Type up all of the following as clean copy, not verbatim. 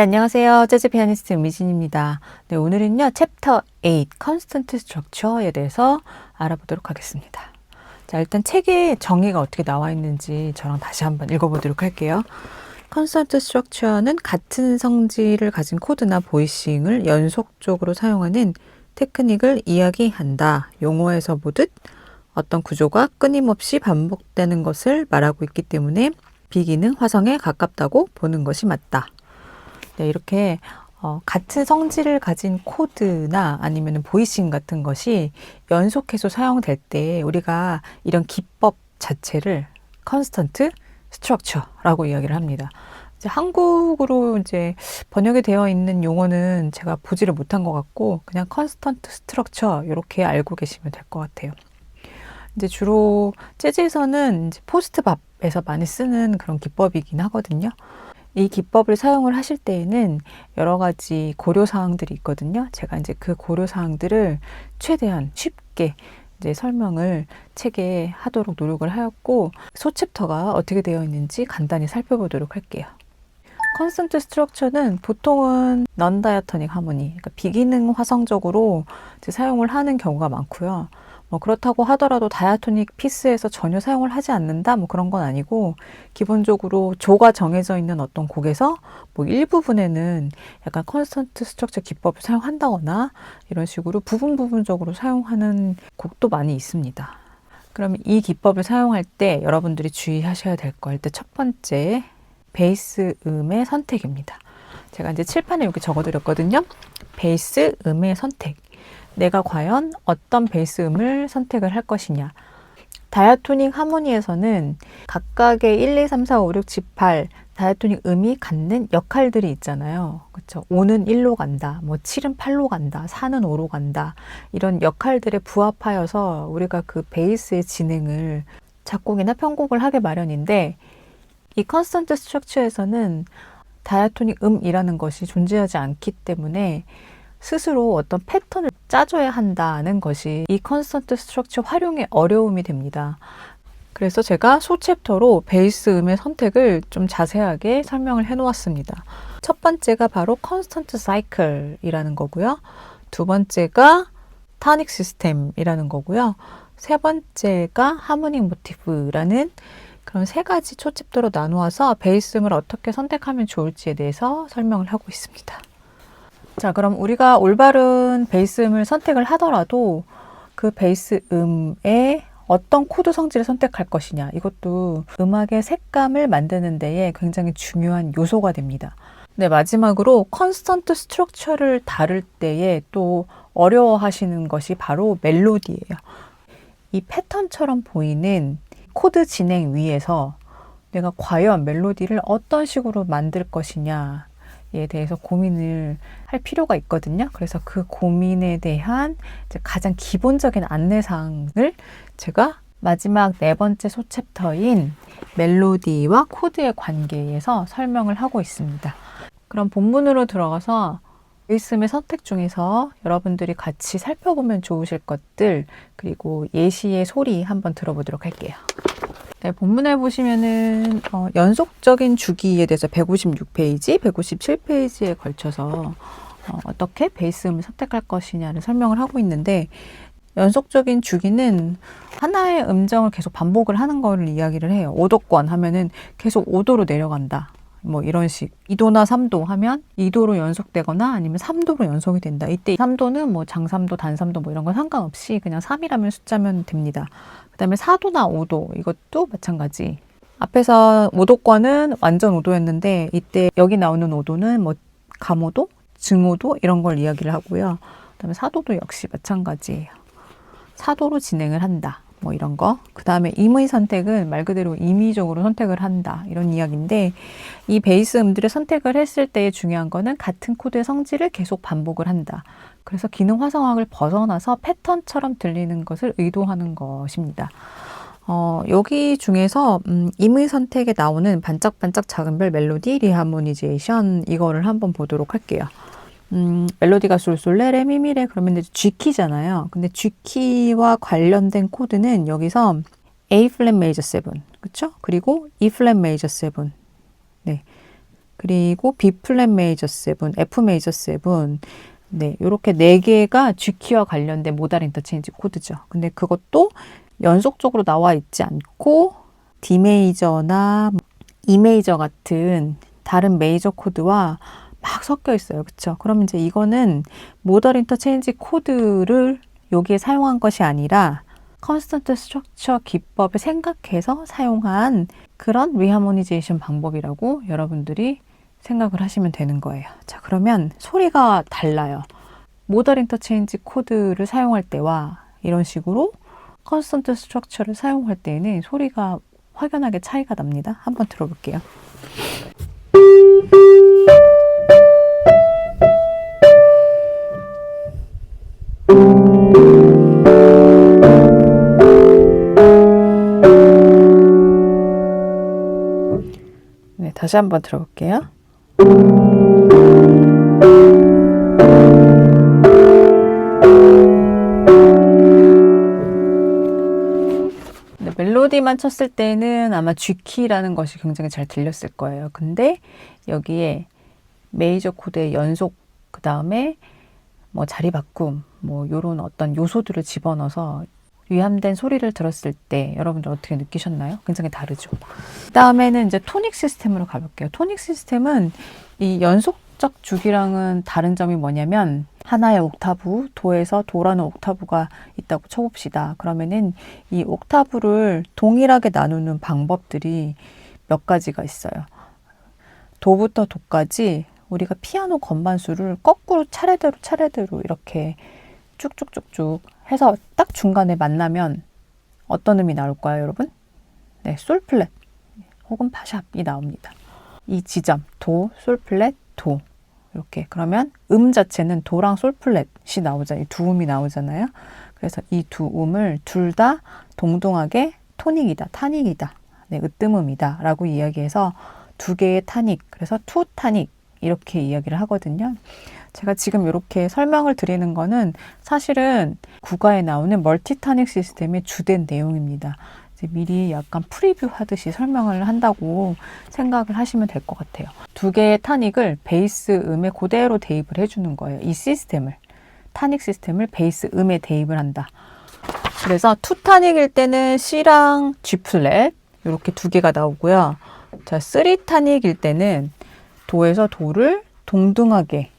네, 안녕하세요. 재즈 피아니스트 음미진입니다. 네, 오늘은요, 챕터 8, Constant Structure에 대해서 알아보도록 하겠습니다. 자, 일단 책에 정의가 어떻게 나와 있는지 저랑 다시 한번 읽어보도록 할게요. Constant Structure는 같은 성질을 가진 코드나 보이싱을 연속적으로 사용하는 테크닉을 이야기한다. 용어에서 보듯 어떤 구조가 끊임없이 반복되는 것을 말하고 있기 때문에 비기능 화성에 가깝다고 보는 것이 맞다. 네, 이렇게 같은 성질을 가진 코드나 아니면 보이싱 같은 것이 연속해서 사용될 때 우리가 이런 기법 자체를 컨스턴트 스트럭처라고 이야기를 합니다. 이제 한국어로 이제 번역이 되어 있는 용어는 제가 보지를 못한 것 같고 그냥 컨스턴트 스트럭처 이렇게 알고 계시면 될 것 같아요. 이제 주로 재즈에서는 이제 포스트밥에서 많이 쓰는 그런 기법이긴 하거든요. 이 기법을 사용을 하실 때에는 여러 가지 고려사항들이 있거든요. 제가 이제 그 고려사항들을 최대한 쉽게 이제 설명을 책에 하도록 노력을 하였고, 소챕터가 어떻게 되어 있는지 간단히 살펴보도록 할게요. 컨스턴트 스트럭처는 보통은 넌 다이아토닉 하모니, 그러니까 비기능 화성적으로 이제 사용을 하는 경우가 많고요. 그렇다고 하더라도 다이아토닉 피스에서 전혀 사용을 하지 않는다? 그런 건 아니고, 기본적으로 조가 정해져 있는 어떤 곡에서 일부분에는 약간 컨스턴트 스트럭처 기법을 사용한다거나 이런 식으로 부분적으로 사용하는 곡도 많이 있습니다. 그럼 이 기법을 사용할 때 여러분들이 주의하셔야 될 거, 일단 첫 번째, 베이스 음의 선택입니다. 제가 이제 칠판에 이렇게 적어드렸거든요. 베이스 음의 선택. 내가 과연 어떤 베이스 음을 선택을 할 것이냐. 다이아토닉 하모니에서는 각각의 1, 2, 3, 4, 5, 6, 7, 8 다이아토닉 음이 갖는 역할들이 있잖아요. 그렇죠? 5는 1로 간다, 7은 8로 간다, 4는 5로 간다. 이런 역할들에 부합하여서 우리가 그 베이스의 진행을 작곡이나 편곡을 하게 마련인데, 이 컨스턴트 스트럭처에서는 다이아토닉 음이라는 것이 존재하지 않기 때문에 스스로 어떤 패턴을 짜줘야 한다는 것이 이 컨스턴트 스트럭처 활용의 어려움이 됩니다. 그래서 제가 소챕터로 베이스 음의 선택을 좀 자세하게 설명을 해 놓았습니다. 첫 번째가 바로 컨스턴트 사이클이라는 거고요. 두 번째가 타닉 시스템이라는 거고요. 세 번째가 하모닉 모티브라는 그런 세 가지 초챕터로 나누어서 베이스 음을 어떻게 선택하면 좋을지에 대해서 설명을 하고 있습니다. 자, 그럼 우리가 올바른 베이스 음을 선택을 하더라도 그 베이스 음의 어떤 코드 성질을 선택할 것이냐, 이것도 음악의 색감을 만드는 데에 굉장히 중요한 요소가 됩니다. 네, 마지막으로 컨스턴트 스트럭처를 다룰 때에 또 어려워하시는 것이 바로 멜로디예요. 이 패턴처럼 보이는 코드 진행 위에서 내가 과연 멜로디를 어떤 식으로 만들 것이냐에 대해서 고민을 할 필요가 있거든요. 그래서 그 고민에 대한 가장 기본적인 안내사항을 제가 마지막 네 번째 소챕터인 멜로디와 코드의 관계에서 설명을 하고 있습니다. 그럼 본문으로 들어가서 베이스 음의 선택 중에서 여러분들이 같이 살펴보면 좋으실 것들, 그리고 예시의 소리 한번 들어보도록 할게요. 네, 본문에 보시면은 연속적인 주기에 대해서 156페이지, 157페이지에 걸쳐서 어떻게 베이스 음을 선택할 것이냐를 설명을 하고 있는데, 연속적인 주기는 하나의 음정을 계속 반복을 하는 거를 이야기를 해요. 5도권 하면은 계속 5도로 내려간다. 이런 식. 2도나 3도 하면 2도로 연속되거나 아니면 3도로 연속이 된다. 이때 3도는 장삼도, 단삼도 이런 건 상관없이 그냥 3이라면 숫자면 됩니다. 그 다음에 4도나 5도, 이것도 마찬가지. 앞에서 5도권은 완전 5도였는데 이때 여기 나오는 5도는 감오도, 증오도 이런 걸 이야기를 하고요. 그 다음에 4도도 역시 마찬가지예요. 4도로 진행을 한다. 이런 거. 그 다음에 임의 선택은 말 그대로 임의적으로 선택을 한다. 이런 이야기인데, 이 베이스 음들을 선택을 했을 때의 중요한 거는 같은 코드의 성질을 계속 반복을 한다. 그래서 기능 화성학을 벗어나서 패턴처럼 들리는 것을 의도하는 것입니다. 여기 중에서 임의 선택에 나오는 반짝반짝 작은 별 멜로디 리하모니제이션, 이거를 한번 보도록 할게요. 멜로디가 솔솔레 레미미레 그러면 이제 G키잖아요. 근데 G키와 관련된 코드는 여기서 A 플랫 메이저 7, 그쵸? 그리고 E 플랫 메이저 7. 네. 그리고 B 플랫 메이저 7, F 메이저 7, 네, 요렇게 4개가 G키와 관련된 모달 인터체인지 코드죠. 근데 그것도 연속적으로 나와 있지 않고 D 메이저나 E 메이저 같은 다른 메이저 코드와 막 섞여 있어요. 그쵸? 그럼 이제 이거는 모달 인터체인지 코드를 여기에 사용한 것이 아니라 컨스턴트 스트럭처 기법을 생각해서 사용한 그런 리하모니제이션 방법이라고 여러분들이 생각을 하시면 되는 거예요. 자, 그러면 소리가 달라요. 모달 인터체인지 코드를 사용할 때와 이런 식으로 컨스턴트 스트럭처를 사용할 때에는 소리가 확연하게 차이가 납니다. 한번 들어볼게요. 네, 다시 한번 들어볼게요. 네, 멜로디만 쳤을 때는 아마 G키라는 것이 굉장히 잘 들렸을 거예요. 근데 여기에 메이저 코드의 연속, 그 다음에 뭐 자리 바꿈, 뭐 요런 어떤 요소들을 집어넣어서 위함된 소리를 들었을 때 여러분들 어떻게 느끼셨나요? 굉장히 다르죠. 그 다음에는 이제 토닉 시스템으로 가볼게요. 토닉 시스템은 이 연속적 주기랑은 다른 점이 뭐냐면 하나의 옥타브, 도에서 도라는 옥타브가 있다고 쳐봅시다. 그러면은 이 옥타브를 동일하게 나누는 방법들이 몇 가지가 있어요. 도부터 도까지 우리가 피아노 건반수를 거꾸로 차례대로 이렇게 쭉쭉쭉쭉 해서 딱 중간에 만나면 어떤 음이 나올까요, 여러분? 네, 솔 플랫 혹은 파샵이 나옵니다. 이 지점, 도, 솔 플랫, 도. 이렇게. 그러면 음 자체는 도랑 솔 플랫이 나오잖아요. 이 두 음이 나오잖아요. 그래서 이 두 음을 둘 다 동동하게 토닉이다, 타닉이다, 네, 으뜸음이다 라고 이야기해서 두 개의 타닉, 그래서 투 타닉 이렇게 이야기를 하거든요. 제가 지금 이렇게 설명을 드리는 거는 사실은 국가에 나오는 멀티타닉 시스템의 주된 내용입니다. 이제 미리 약간 프리뷰 하듯이 설명을 한다고 생각을 하시면 될 것 같아요. 두 개의 타닉을 베이스 음에 그대로 대입을 해주는 거예요. 이 시스템을, 타닉 시스템을 베이스 음에 대입을 한다. 그래서 투 타닉일 때는 C랑 G 플랫 이렇게 두 개가 나오고요. 자, 쓰리 타닉일 때는 도에서 도를 동등하게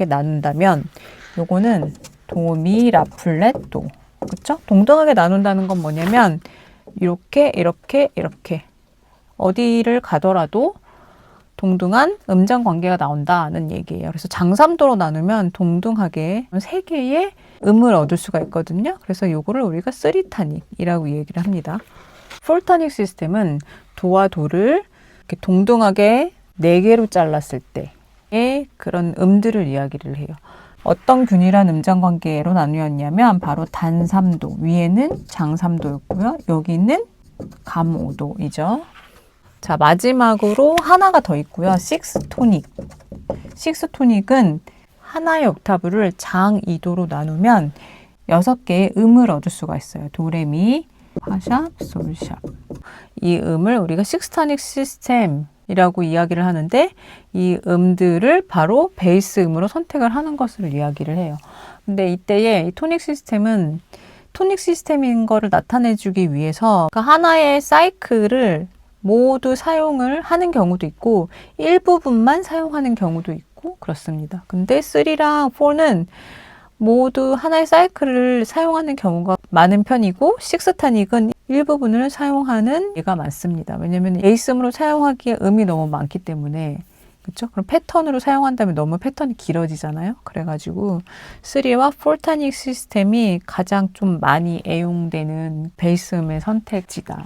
나눈다면 요거는 도, 미, 라 플랫, 도. 그쵸? 동등하게 나눈다는 건 뭐냐면 이렇게 어디를 가더라도 동등한 음정 관계가 나온다는 얘기예요. 그래서 장삼도로 나누면 동등하게 세 개의 음을 얻을 수가 있거든요. 그래서 요거를 우리가 쓰리타닉이라고 얘기를 합니다. 폴타닉 시스템은 도와 도를 이렇게 동등하게 4개로 잘랐을 때의 그런 음들을 이야기를 해요. 어떤 균일한 음정 관계로 나누었냐면 바로 단삼도, 위에는 장삼도였고요. 여기는 감오도이죠. 자, 마지막으로 하나가 더 있고요. 식스토닉. 식스토닉은 하나의 옥타브를 장 2도로 나누면 6개의 음을 얻을 수가 있어요. 도레미, 파샵, 솔샵. 이 음을 우리가 식스토닉 시스템이라고 이야기를 하는데 이 음들을 바로 베이스 음으로 선택을 하는 것을 이야기를 해요. 근데 이때의 이 토닉 시스템은 토닉 시스템인 거를 나타내주기 위해서 그 하나의 사이클을 모두 사용을 하는 경우도 있고 일부분만 사용하는 경우도 있고 그렇습니다. 근데 3랑 4는 모두 하나의 사이클을 사용하는 경우가 많은 편이고 식스타닉은 일부분을 사용하는 예가 많습니다. 왜냐하면 베이스음으로 사용하기에 음이 너무 많기 때문에 그렇죠? 그럼 패턴으로 사용한다면 너무 패턴이 길어지잖아요. 그래가지고 3와 4타닉 시스템이 가장 좀 많이 애용되는 베이스음의 선택지다.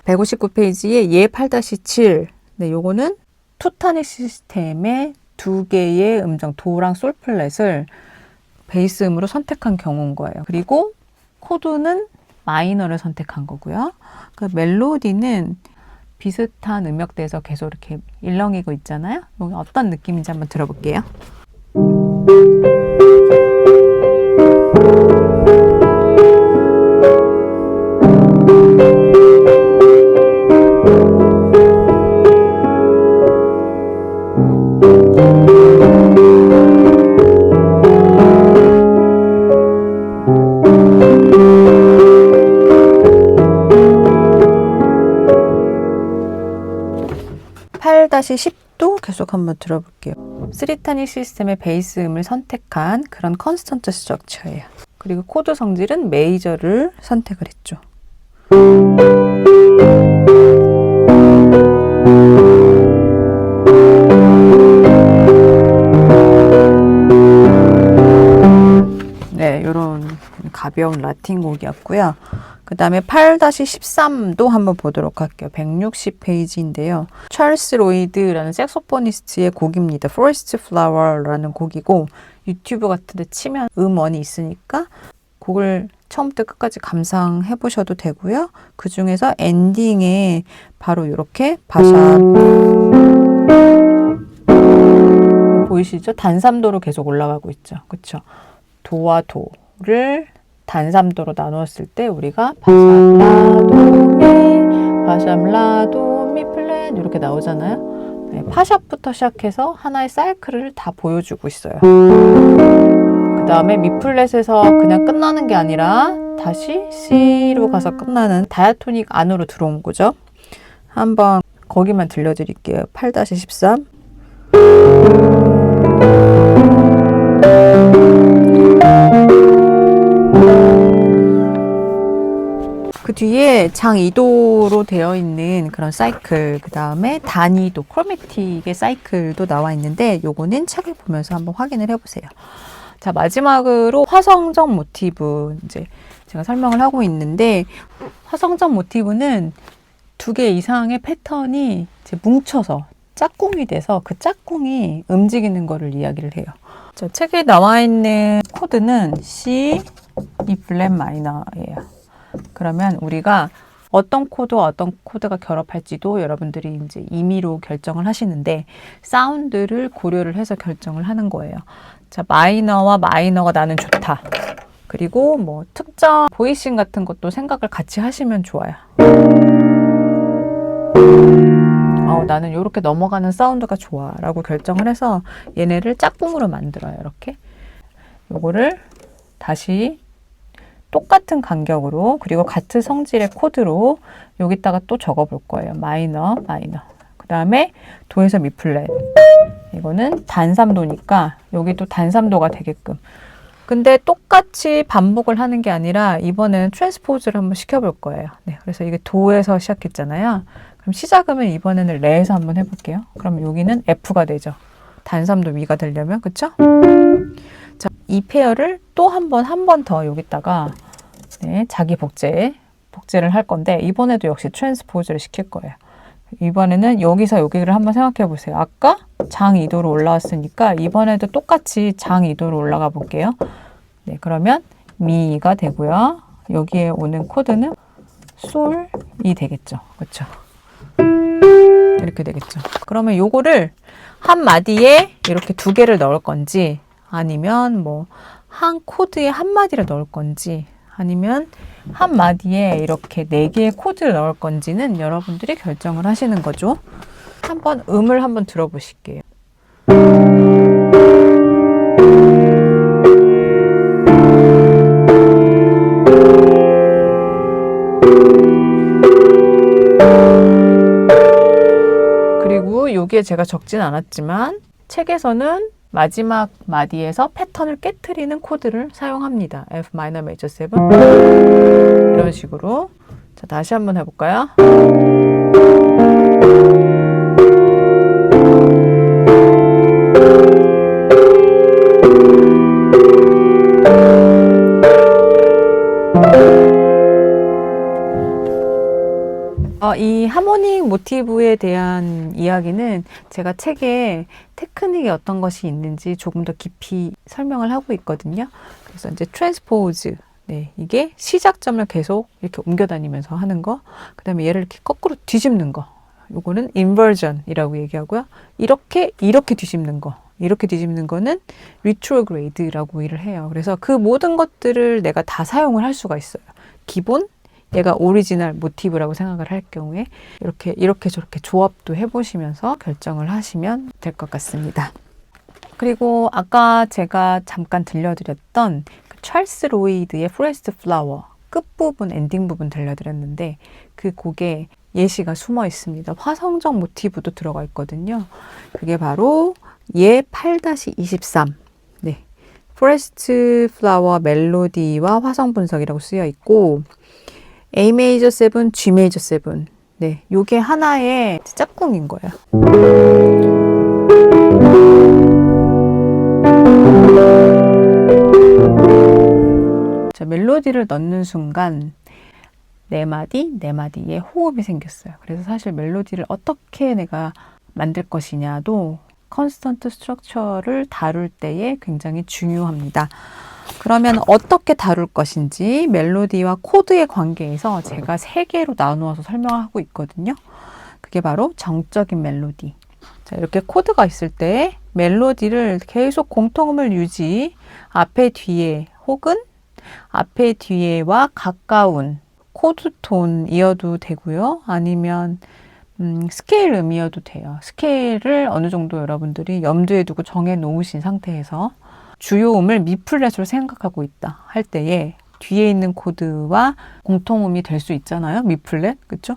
159페이지에 예 8-7 네, 요거는 투타닉 시스템의 두 개의 음정 도랑 솔 플랫을 베이스 음으로 선택한 경우인 거예요. 그리고 코드는 마이너를 선택한 거고요. 그 멜로디는 비슷한 음역대에서 계속 이렇게 일렁이고 있잖아요. 여기 어떤 느낌인지 한번 들어볼게요. 8-10도 계속 한번 들어볼게요. 스리타닉 시스템의 베이스 음을 선택한 그런 컨스턴트 스트럭처예요. 그리고 코드 성질은 메이저를 선택을 했죠. 네, 이런 가벼운 라틴 곡이었고요. 그 다음에 8-13도 한번 보도록 할게요. 160페이지인데요. 찰스 로이드라는 색소포니스트의 곡입니다. Forest Flower라는 곡이고 유튜브 같은 데 치면 음원이 있으니까 곡을 처음부터 끝까지 감상해 보셔도 되고요. 그 중에서 엔딩에 바로 이렇게 바샤 보이시죠? 단삼도로 계속 올라가고 있죠. 그렇죠? 도와 도를 단삼도로 나누었을 때 우리가 바샴라도미, 바샴라도미 플랫 이렇게 나오잖아요. 네, 파샵부터 시작해서 하나의 사이클을 다 보여주고 있어요. 그 다음에 미 플랫에서 그냥 끝나는 게 아니라 다시 C로 가서 끝나는 다이아토닉 안으로 들어온 거죠. 한번 거기만 들려드릴게요. 8-13. 그 뒤에 장 2도로 되어 있는 그런 사이클, 그 다음에 단위도, 크로매틱의 사이클도 나와 있는데 요거는 책을 보면서 한번 확인을 해보세요. 자, 마지막으로 화성적 모티브 이제 제가 설명을 하고 있는데 화성적 모티브는 2개 이상의 패턴이 이제 뭉쳐서 짝꿍이 돼서 그 짝꿍이 움직이는 거를 이야기를 해요. 자, 책에 나와 있는 코드는 C, E 플랫 마이너예요. 그러면 우리가 어떤 코드와 어떤 코드가 결합할지도 여러분들이 이제 임의로 결정을 하시는데 사운드를 고려를 해서 결정을 하는 거예요. 자, 마이너와 마이너가 나는 좋다. 그리고 뭐 특정 보이싱 같은 것도 생각을 같이 하시면 좋아요. 나는 이렇게 넘어가는 사운드가 좋아 라고 결정을 해서 얘네를 짝꿍으로 만들어요. 이렇게 요거를 다시 똑같은 간격으로 그리고 같은 성질의 코드로 여기다가 또 적어 볼 거예요. 마이너, 마이너. 그 다음에 도에서 미 플랫. 이거는 단삼도니까 여기도 단삼도가 되게끔. 근데 똑같이 반복을 하는 게 아니라 이번에는 트랜스포즈를 한번 시켜볼 거예요. 네, 그래서 이게 도에서 시작했잖아요. 그럼 시작음을 이번에는 레에서 한번 해볼게요. 그럼 여기는 F가 되죠. 단삼도 미가 되려면, 그쵸? 자, 이 페어를 또 한 번 더 여기다가 네, 자기 복제를 할 건데 이번에도 역시 트랜스포즈를 시킬 거예요. 이번에는 여기서 여기를 한번 생각해 보세요. 아까 장 2도로 올라왔으니까 이번에도 똑같이 장 2도로 올라가 볼게요. 네, 그러면 미가 되고요. 여기에 오는 코드는 솔이 되겠죠. 그렇죠? 이렇게 되겠죠. 그러면 요거를 한 마디에 이렇게 2개를 넣을 건지 아니면 뭐 한 코드에 한 마디를 넣을 건지 아니면 한 마디에 이렇게 4개의 코드를 넣을 건지는 여러분들이 결정을 하시는 거죠. 한번 음을 한번 들어보실게요. 그리고 여기에 제가 적진 않았지만 책에서는 마지막 마디에서 패턴을 깨트리는 코드를 사용합니다. F 마이너 메이저 7 이런 식으로. 자, 다시 한번 해볼까요? 이 하모닉 모티브에 대한 이야기는 제가 책에 테크닉이 어떤 것이 있는지 조금 더 깊이 설명을 하고 있거든요. 그래서 이제 트랜스포즈, 네, 이게 시작점을 계속 이렇게 옮겨 다니면서 하는 거, 그 다음에 얘를 이렇게 거꾸로 뒤집는 거, 요거는 인버전이라고 얘기하고요. 이렇게 뒤집는 거, 이렇게 뒤집는 거는 리트로그레이드라고 일을 해요. 그래서 그 모든 것들을 내가 다 사용을 할 수가 있어요. 기본, 얘가 오리지널 모티브라고 생각을 할 경우에 이렇게 저렇게 조합도 해보시면서 결정을 하시면 될 것 같습니다. 그리고 아까 제가 잠깐 들려드렸던 그 찰스 로이드의 포레스트 플라워 끝부분, 엔딩 부분 들려드렸는데 그 곡에 예시가 숨어 있습니다. 화성적 모티브도 들어가 있거든요. 그게 바로 예 8-23. 네. 포레스트 플라워 멜로디와 화성 분석이라고 쓰여 있고, A 메이저 7, G 메이저 7. 네. 요게 하나의 짝꿍인 거예요. 자, 멜로디를 넣는 순간 네 마디의 호흡이 생겼어요. 그래서 사실 멜로디를 어떻게 내가 만들 것이냐도 컨스턴트 스트럭처를 다룰 때에 굉장히 중요합니다. 그러면 어떻게 다룰 것인지 멜로디와 코드의 관계에서 제가 3개로 나누어서 설명하고 있거든요. 그게 바로 정적인 멜로디. 자, 이렇게 코드가 있을 때 멜로디를 계속 공통음을 유지, 앞에 뒤에 혹은 앞에 뒤에와 가까운 코드 톤이어도 되고요. 아니면 스케일 음이어도 돼요. 스케일을 어느 정도 여러분들이 염두에 두고 정해 놓으신 상태에서 주요 음을 미 플랫으로 생각하고 있다 할 때에 뒤에 있는 코드와 공통음이 될 수 있잖아요. 미 플랫, 그렇죠?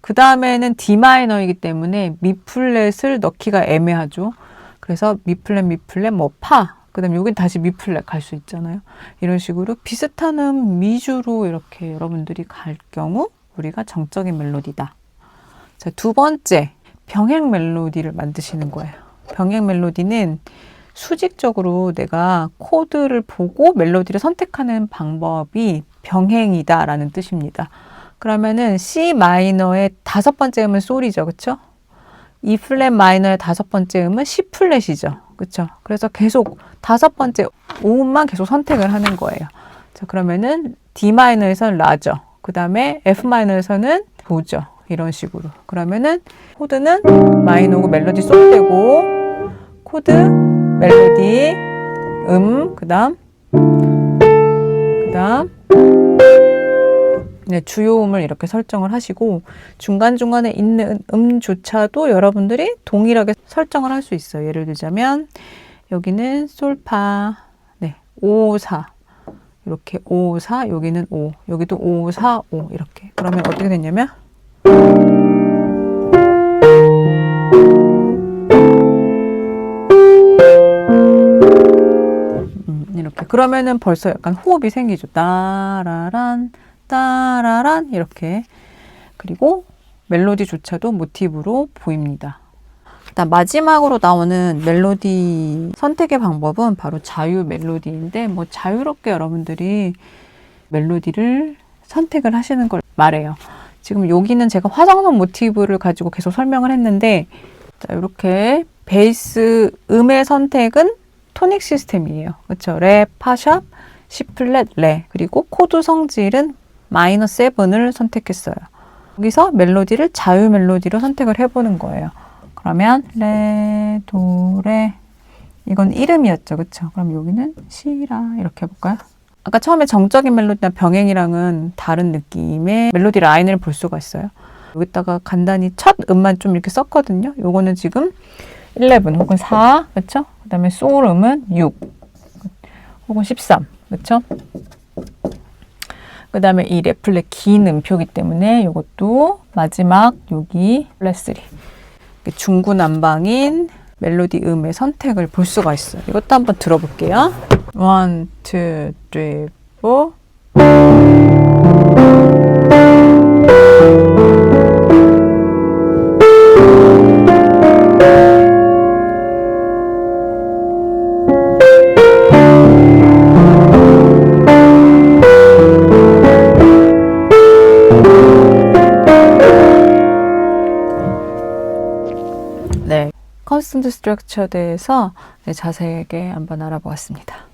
그 다음에는 D 마이너이기 때문에 미 플랫을 넣기가 애매하죠. 그래서 미 플랫, 뭐 파, 그 다음에 여긴 다시 미 플랫 갈 수 있잖아요. 이런 식으로 비슷한 음 위주로 이렇게 여러분들이 갈 경우 우리가 정적인 멜로디다. 자, 두 번째, 병행 멜로디를 만드시는 거예요. 병행 멜로디는 수직적으로 내가 코드를 보고 멜로디를 선택하는 방법이 병행이다 라는 뜻입니다. 그러면은 C 마이너의 5번째 음은 솔이죠. 그쵸? E 플랫 마이너의 5번째 음은 C 플랫이죠. 그쵸? 그래서 계속 5번째 오음만 계속 선택을 하는 거예요. 자, 그러면은 D 마이너에서는 라죠. 그 다음에 F 마이너에서는 도죠. 이런 식으로. 그러면은 코드는 마이너고 멜로디 솔 되고, 코드, 멜로디, 그 다음 네, 주요 음을 이렇게 설정을 하시고, 중간중간에 있는 음조차도 여러분들이 동일하게 설정을 할 수 있어요. 예를 들자면 여기는 솔파, 네, 5, 4 이렇게 5, 4, 여기는 5, 여기도 5, 4, 5 이렇게. 그러면 어떻게 됐냐면 이렇게. 그러면은 벌써 약간 호흡이 생기죠. 따라란 따라란 이렇게. 그리고 멜로디조차도 모티브로 보입니다. 일단 마지막으로 나오는 멜로디 선택의 방법은 바로 자유 멜로디인데, 뭐 자유롭게 여러분들이 멜로디를 선택을 하시는 걸 말해요. 지금 여기는 제가 화성선 모티브를 가지고 계속 설명을 했는데, 자, 이렇게 베이스 음의 선택은 토닉 시스템이에요. 그렇죠? 레, 파샵, C 플랫, 레. 그리고 코드 성질은 마이너 7을 선택했어요. 여기서 멜로디를 자유 멜로디로 선택을 해보는 거예요. 그러면 레, 도, 레. 이건 이름이었죠. 그렇죠? 그럼 여기는 시라 이렇게 해볼까요? 아까 처음에 정적인 멜로디나 병행이랑은 다른 느낌의 멜로디 라인을 볼 수가 있어요. 여기다가 간단히 첫 음만 좀 이렇게 썼거든요. 요거는 지금 11 혹은 4, 그렇죠? 그 다음에 소울 음은 6 혹은 13, 그렇죠? 그 다음에 이 레 플랫 긴 음표기 때문에 이것도 마지막 여기 플랫 3 중구난방인 멜로디 음의 선택을 볼 수가 있어요. 이것도 한번 들어볼게요. 1, 2, 3, 4. 네, 컨스턴트 스트럭처에 대해서 자세하게 한번 알아보았습니다.